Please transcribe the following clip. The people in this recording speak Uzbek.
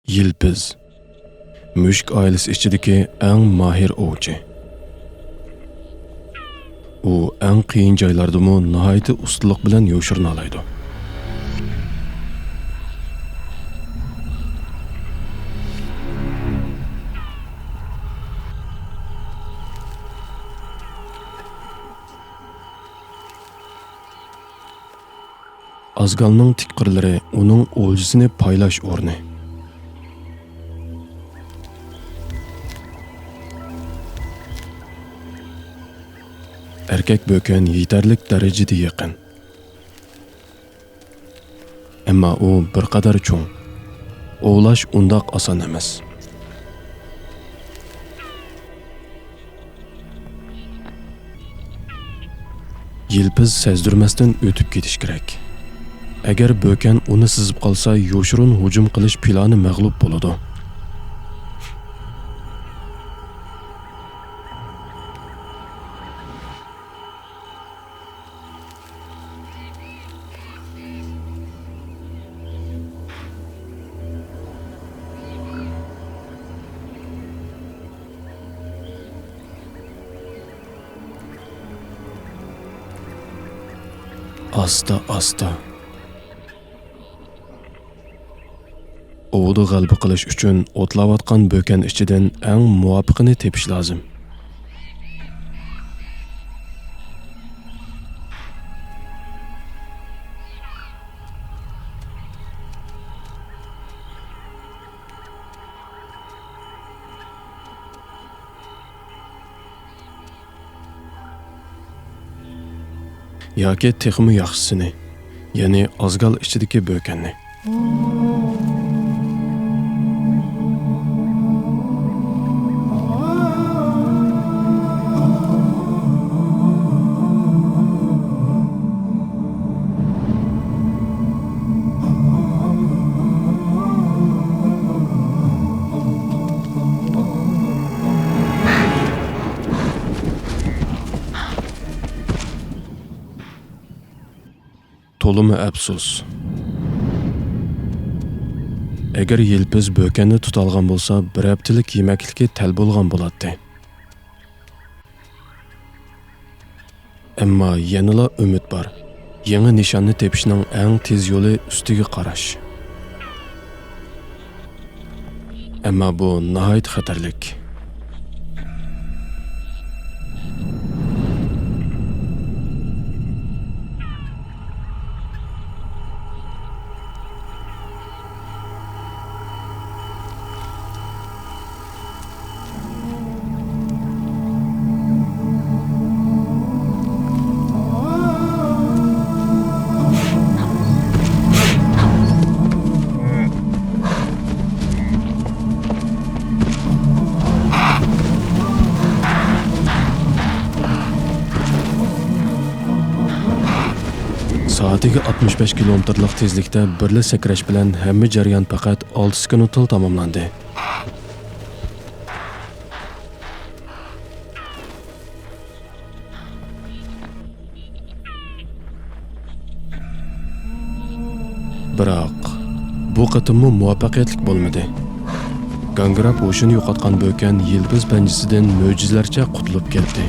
Yilpiz Mushuk oilasi ichidagi eng mahir ovchi. U eng qiyin joylardami nihoyat ustunlik bilan yo'shirina oladi. Azgalning tikqirlari uning o'ljisini paylash o'rni. Erkak böken yetarlik darajada yaqin. Ammo u bir qadar cho'ng. Ovlash undoq oson emas. Yilpiz sezdirmasdan o'tib ketish kerak. Agar böken uni sizib qolsa, yo'shirin hujum qilish plani mag'lub bo'ladi. Asta-asta. Ovni g'alaba qilish uchun o'tlayotgan böken ichidan eng muvofiqini tepish lozim. Yoki texmi yaxshisini, ya'ni azgal ichidagi bökenni. To'limi afsus. Agar yilpiz bökenni tutalgan bo'lsa, bir haftalik yemaklikka tal bo'lgan bo'ladi. Ammo yanada umid bor. Yangi nishonni tepishning eng tez yo'li ustiga qarash. Ammo bu nihoyat xatarlik. Saatiga 65 kilometrlik tezlikda birli sakrash bilan hamma jarayon faqat 6 sekundda tamomlandi. Biroq bu qatimmi muvaffaqiyatli bo'lmadi. Gangrab o'shini yo'qotgan böken yilpiz panjasidan mo'jizalarcha qutulib ketdi.